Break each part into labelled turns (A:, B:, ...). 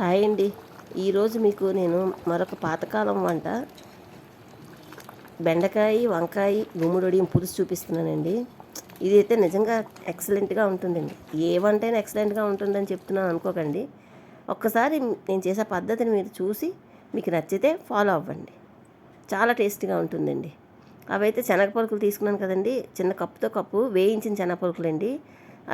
A: Hi అండి. ఈరోజు మీకు నేను మరొక పాతకాలం వంట బెండకాయ వంకాయ గుమ్మడొడియం పులుసు చూపిస్తున్నానండి. ఇదైతే నిజంగా ఎక్సలెంట్గా ఉంటుందండి. ఏ వంటైనా ఎక్సలెంట్గా ఉంటుందని చెప్తున్నాను అనుకోకండి. ఒక్కసారి నేను చేసే పద్ధతిని మీరు చూసి మీకు నచ్చితే ఫాలో అవ్వండి. చాలా టేస్టీగా ఉంటుందండి. అవైతే శనగ పలుకులు తీసుకున్నాను కదండి, చిన్న కప్పుతో కప్పు వేయించిన శనగ పలుకులండి.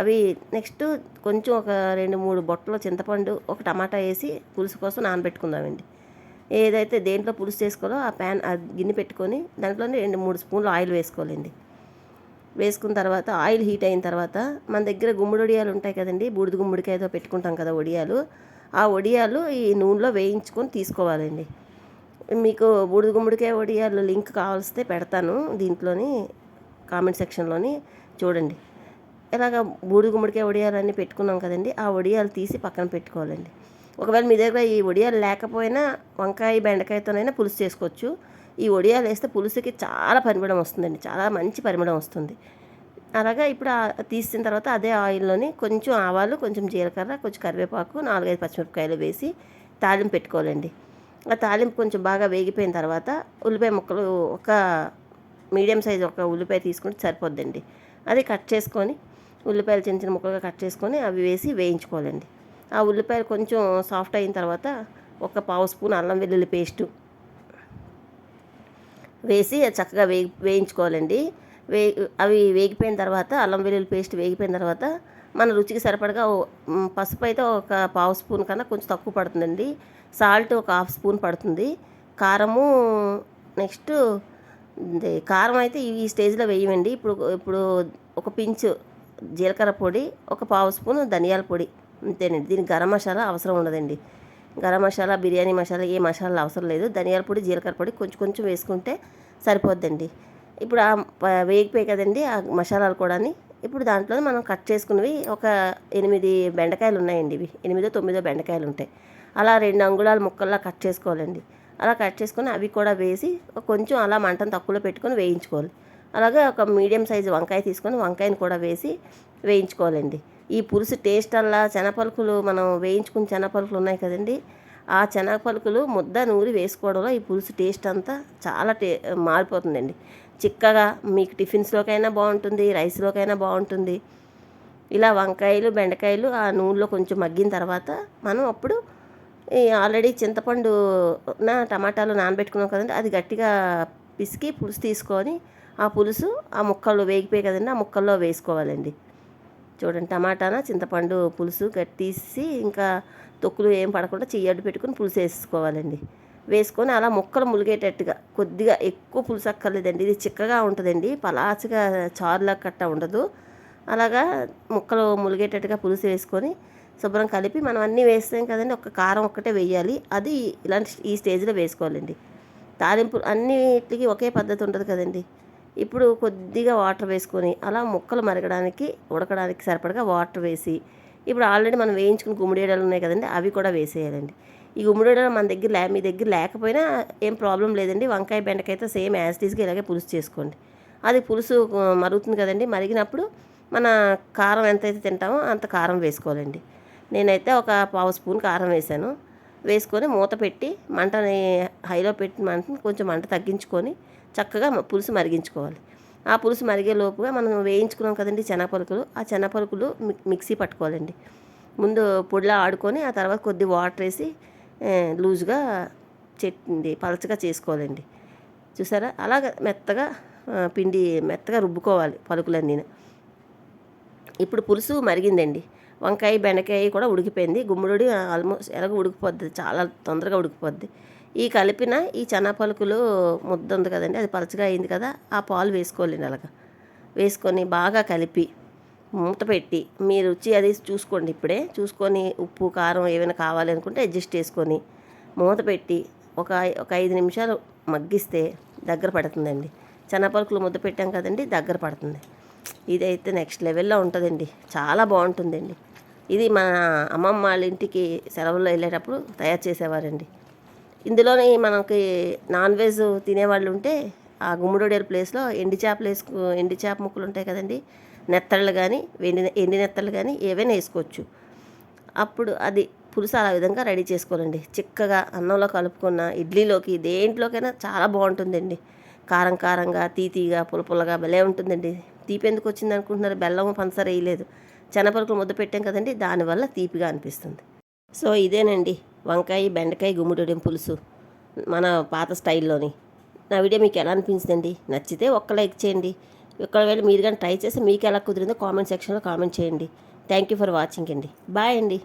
A: అవి నెక్స్ట్ కొంచెం ఒక 2-3 బొట్టలు చింతపండు, ఒక టమాటా వేసి పులుసు కోసం నానబెట్టుకుందామండి. ఏదైతే దేంట్లో పులుసు చేసుకోవాలో ఆ గిన్నె పెట్టుకొని దాంట్లోనే 2-3 స్పూన్లు ఆయిల్ వేసుకోవాలండి. వేసుకున్న తర్వాత ఆయిల్ హీట్ అయిన తర్వాత మన దగ్గర గుమ్మడి వడియాలు ఉంటాయి కదండి, బూడిద గుమ్మడికాయతో పెట్టుకుంటాం కదా వడియాలు, ఆ వడియాలు ఈ నూనెలో వేయించుకొని తీసుకోవాలండి. మీకు బూడిద గుమ్మడికాయ వడియాలు లింక్ కావాల్సితే పెడతాను దీంట్లోని కామెంట్ సెక్షన్లోని చూడండి. ఇలాగ బూడిద గుమ్మడికాయ వడియాలన్నీ పెట్టుకున్నాం కదండి, ఆ వడియాలు తీసి పక్కన పెట్టుకోవాలండి. ఒకవేళ మీ దగ్గర ఈ వడియాలు లేకపోయినా వంకాయ బెండకాయతోనైనా పులుసు చేసుకోవచ్చు. ఈ వడియాలు వేస్తే పులుసుకి చాలా పరిమళం వస్తుందండి, చాలా మంచి పరిమళం వస్తుంది. అలాగా ఇప్పుడు తీసిన తర్వాత అదే ఆయిల్లోని కొంచెం ఆవాలు, కొంచెం జీలకర్ర, కొంచెం కరివేపాకు, 4-5 పచ్చిమిరపకాయలు వేసి తాలింపు పెట్టుకోవాలండి. ఆ తాలింపు కొంచెం బాగా వేగిపోయిన తర్వాత ఉల్లిపాయ ముక్కలు ఒక మీడియం సైజు ఒక ఉల్లిపాయ తీసుకుంటే సరిపోద్దండి. అది కట్ చేసుకొని ఉల్లిపాయలు చిన్న చిన్న ముక్కలుగా కట్ చేసుకొని అవి వేసి వేయించుకోవాలండి. ఆ ఉల్లిపాయలు కొంచెం సాఫ్ట్ అయిన తర్వాత ఒక 1/2 స్పూన్ అల్లం వెల్లుల్లి పేస్టు వేసి చక్కగా వేయించుకోవాలండి. అవి వేగిపోయిన తర్వాత అల్లం వెల్లుల్లి పేస్ట్ వేగిపోయిన తర్వాత మన రుచికి సరిపడగా పసుపు అయితే ఒక 1/2 స్పూన్ కన్నా కొంచెం తక్కువ పడుతుందండి. సాల్ట్ ఒక 1/2 స్పూన్ పడుతుంది. కారము నెక్స్ట్ కారం అయితే ఈ స్టేజ్లో వేయమండి. ఇప్పుడు ఒక పించు జీలకర్ర పొడి, ఒక 1/2 స్పూన్ ధనియాల పొడి, అంతేనండి. దీనికి గరం మసాలా అవసరం ఉండదండి. గరం మసాలా, బిర్యానీ మసాలా ఏ మసాలా అవసరం లేదు. ధనియాల పొడి, జీలకర్ర పొడి కొంచెం కొంచెం వేసుకుంటే సరిపోద్దండి. ఇప్పుడు వేగిపోయి కదండి ఆ మసాలాలు కూడా. ఇప్పుడు దాంట్లో మనం కట్ చేసుకున్నవి ఒక 8 బెండకాయలు ఉన్నాయండి. ఇవి 8-9 బెండకాయలు ఉంటాయి. అలా 2 అంగుళాల ముక్కల్లా కట్ చేసుకోవాలండి. అలా కట్ చేసుకొని అవి కూడా వేసి కొంచెం అలా మంటను తక్కువలో పెట్టుకొని వేయించుకోవాలి. అలాగే ఒక మీడియం సైజు వంకాయ తీసుకొని వంకాయని కూడా వేసి వేయించుకోవాలండి. ఈ పులుసు టేస్ట్ అలా శనగపలుకులు మనం వేయించుకున్న శనగపలుకులు ఉన్నాయి కదండి, ఆ శనగపలుకులు ముద్ద నూరి వేసుకోవడంలో ఈ పులుసు టేస్ట్ అంతా చాలా మారిపోతుందండి. చిక్కగా మీకు టిఫిన్స్లోకైనా బాగుంటుంది, రైస్లోకైనా బాగుంటుంది. ఇలా వంకాయలు బెండకాయలు ఆ నూనెలో కొంచెం మగ్గిన తర్వాత మనం అప్పుడు ఈ ఆల్రెడీ చింతపండు టమాటాలు నానబెట్టుకున్నాం కదండి, అది గట్టిగా పిసికి పులుసు తీసుకొని ఆ పులుసు ఆ ముక్కలు వేగిపోయి కదండి, ఆ ముక్కల్లో వేసుకోవాలండి. చూడండి, చింతపండు పులుసు తీసి ఇంకా తొక్కులు ఏం పడకుండా చెయ్యడ్డు పెట్టుకుని పులుసు వేసుకోవాలండి. వేసుకొని అలా ముక్కలు ములిగేటట్టుగా, కొద్దిగా ఎక్కువ పులుసు అక్కర్లేదండి, ఇది చిక్కగా ఉంటుందండి, పలాచగా చారులా కట్ట ఉండదు. అలాగా ముక్కలు ములిగేటట్టుగా పులుసు వేసుకొని శుభ్రం కలిపి మనం అన్నీ వేస్తాం కదండి, ఒక కారం ఒక్కటే వేయాలి. అది ఈ స్టేజ్లో వేసుకోవాలండి. తాలింపు అన్నిటికీ ఒకే పద్ధతి ఉంటుంది కదండి. ఇప్పుడు కొద్దిగా వాటర్ వేసుకొని అలా ముక్కలు ఉడకడానికి సరిపడగా వాటర్ వేసి ఇప్పుడు ఆల్రెడీ మనం వేయించుకున్న గుమ్మడికాయలు ఉన్నాయి కదండి, అవి కూడా వేసేయాలండి. ఈ గుమ్మడికాయలు మీ దగ్గర లేకపోయినా ఏం ప్రాబ్లం లేదండి. వంకాయ బెండకాయతో సేమ్ యాజ్ టీజ్గా ఇలాగే పులుసు చేసుకోండి. అది పులుసు మరుగుతుంది కదండి, మరిగినప్పుడు మన కారం ఎంతైతే తింటామో అంత కారం వేసుకోవాలండి. నేనైతే ఒక 1/2 స్పూన్ కారం వేసుకొని మూత పెట్టి మంటని హైలో పెట్టి కొంచెం మంట తగ్గించుకొని చక్కగా పులుసు మరిగించుకోవాలి. ఆ పులుసు మరిగే లోపుగా మనం వేయించుకున్నాం కదండి శనగపలుకులు, ఆ శనగపలుకులు మిక్సీ పట్టుకోవాలండి. ముందు పొడిలా ఆడుకొని ఆ తర్వాత కొద్ది వాటర్ వేసి లూజ్గా పలచగా చేసుకోవాలండి. చూసారా, అలాగ మెత్తగా రుబ్బుకోవాలి పలుకులన్నీ. ఇప్పుడు పులుసు మరిగిందండి, వంకాయ బెండకాయ కూడా ఉడికిపోయింది, గుమ్మడి ఆల్మోస్ట్ ఎలాగో ఉడికిపోద్ది, చాలా తొందరగా ఉడికిపోద్ది. ఈ కలిపిన ఈ పలుకులు ముద్ద ఉంది కదండి, అది పలచగా అయింది కదా, ఆ పాలు వేసుకోవాలండి. అలాగా వేసుకొని బాగా కలిపి మూత పెట్టి మీ రుచి అది చూసుకోండి. ఇప్పుడే చూసుకొని ఉప్పు కారం ఏమైనా కావాలి అనుకుంటే అడ్జస్ట్ చేసుకొని మూత పెట్టి ఒక 5 నిమిషాలు మగ్గిస్తే దగ్గర పడుతుందండి. పలుకులు ముద్ద పెట్టాం కదండి, దగ్గర పడుతుంది. ఇదైతే నెక్స్ట్ లెవెల్లో ఉంటుందండి, చాలా బాగుంటుందండి. ఇది మన అమ్మమ్మ వాళ్ళ ఇంటికి సెలవుల్లో వెళ్ళేటప్పుడు తయారు చేసేవారండి. ఇందులోనే మనకి నాన్ వెజ్ తినేవాళ్ళు ఉంటే ఆ గుమ్మడొడియాల ప్లేస్లో ఎండి చేప ముక్కలు ఉంటాయి కదండి, నెత్తళ్ళు కానీ ఎండి నెత్తళ్ళు కానీ ఏవైనా వేసుకోవచ్చు. అప్పుడు అది పులుసు ఆ విధంగా రెడీ చేసుకోవాలండి. చిక్కగా అన్నంలో కలుపుకున్న ఇడ్లీలోకి దేంట్లోకైనా చాలా బాగుంటుందండి. కారం కారంగా, తీయగా, పుల్లగా భలే ఉంటుందండి. తీపి ఎందుకు వచ్చింది అనుకుంటున్నారు? బెల్లం పంచదార వేయలేదు. శనగపలుకులు ముద్ద పెట్టాం కదండి, దానివల్ల తీపిగా అనిపిస్తుంది. సో ఇదేనండి వంకాయ బెండకాయ గుమ్మడికాయ పులుసు మన పాత స్టైల్లోని. నా వీడియో మీకు ఎలా అనిపించిందండి? నచ్చితే ఒక్క లైక్ చేయండి. ఒకవేళ మీరు కానీ ట్రై చేసి మీకు ఎలా కుదిరిందో కామెంట్ సెక్షన్లో కామెంట్ చేయండి. థ్యాంక్ యూ ఫర్ వాచింగ్ అండి. బాయ్ అండి.